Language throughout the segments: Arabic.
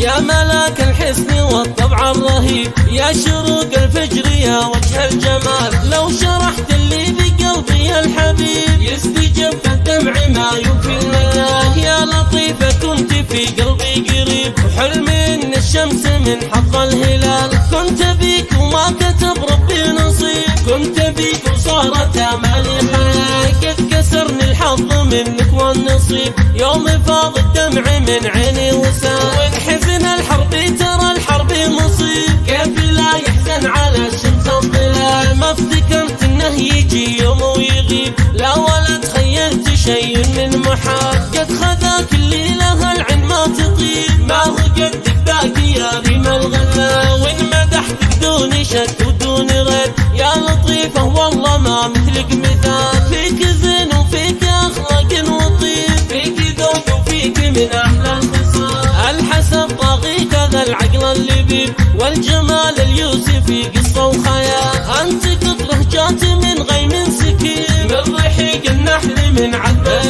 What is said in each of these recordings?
يا ملاك الحسن والطبع الرهيب، يا شروق الفجر يا وجه الجمال. لو شرحت اللي بقلبي الحبيب يستجب الدمع ما يوفي المنال. يا لطيفة كنت في قلبي قريب، وحلمي ان الشمس من حظ الهلال. كنت بيك وما كتب ربي نصيب، كنت بيك وصارت امالي حياة. قد كسرني الحظ منك والنصيب، يوم فاض الدمع من عيني وسال. وانحزن الحرب ترى الحرب مصيب، كيف لا يحزن على الشمس الظلال. ما افتكرت انه يجي يوم ويغيب، لا ولا تخيلت شيء من محال. قد خذاك الليلة العين ما تطيب، ما هو قدك باقي يا ريم الغلا. وان مدحتك دون شك ودون رد، يا لطيفة والله ما مثلك مثال. فيك زين وفيك اخلاق وطيب، فيك ذوق وفيك من احلى الخصال. الحسب طاغي كذا العقل اللبيب، والجمال اليوسفي قصة وخيال. انت قطرة جات من غيم سكين، من رحيق النحل من عذبه.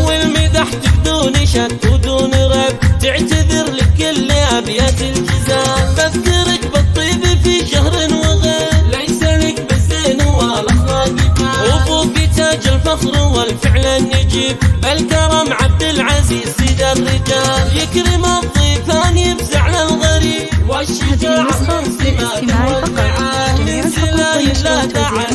والمدحتك دون شك ودون رب، تعتذر لك كل ابيات الجزال. بذكرك بالطيب في شهر وغير، ليس لك بالزين والاخلاق فال. وفوق تاج الفخر والفعل النجيب، بالكرم عبد العزيز سيد الرجال. يكرم الضيفان يفزع للغريب، والشجاعة من سمات والمعان. من سلاي لا داعي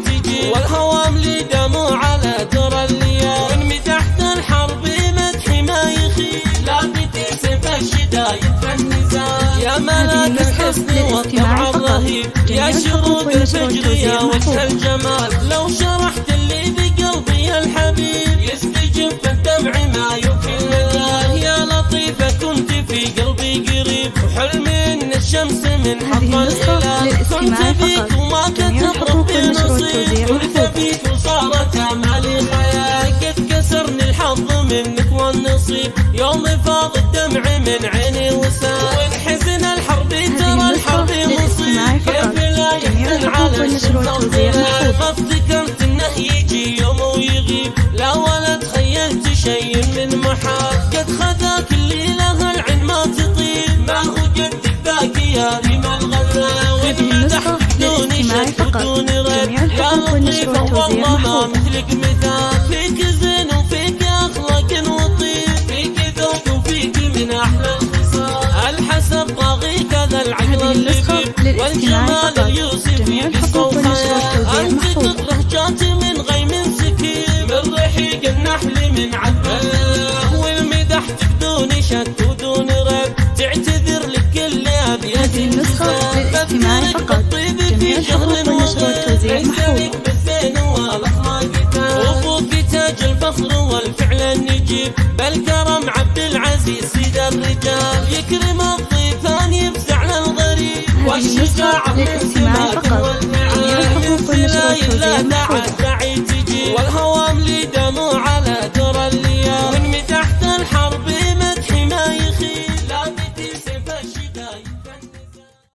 تجي، والهوام لي دموع على در الليال. وان مدحت الحرب مدحي ما يخيل، لا بتسف الشدايد فالنزال. يا ملاك الحسن والطبع الرهيب، يا شروق الفجر يا وجه الجمال. لو شرحت اللي بقلبي الحبيب يستجب الدمع ما يوفي المنال. يا لطيفة كنت في قلبي قريب، وحلمي ان الشمس من حظ الهلال. كنت فيك وما كتب ربي نصيب، كنت فيك وصارت امالي حياة. قد كسرني الحظ منك والنصيب، يوم فاض الدمع من عيني وسال. وانحزن الحرب ترى الحرب مصيب، كيف لا يحزن على الشمس الظلال. ما افتكرت انه يجي يوم ويغيب، لا ولا تخيلت شيء من محال. قد خذاك الليلة العين ما تطيب، ما هو قدك باقي يا ريم الغلا. وان مدحتك دون شك ودون رد، يا لطيفة والله ما مثلك مثال. فيك زين وفيك اخلاق وطيب، فيك ذوق وفيك من احلى الخصال. الحسب طاغي كذا العقل اللبيب، والجمال اليوسفي قصة وخيال. انت قطرة جات من غيم سكين، من رحيق النحل من عذبه. والمدحتك دون شك ودون رب، تعتذر لك كل ابيات الجزال. بذكرك بالطيب في شهر وغير، ليس لك بالزين والاخلاق فال. وفوق تاج الفخر والفعل النجيب، بالكرم عبد العزيز سيد الرجال. يكرم الضيفان يفزع للغريب، والشجاعة من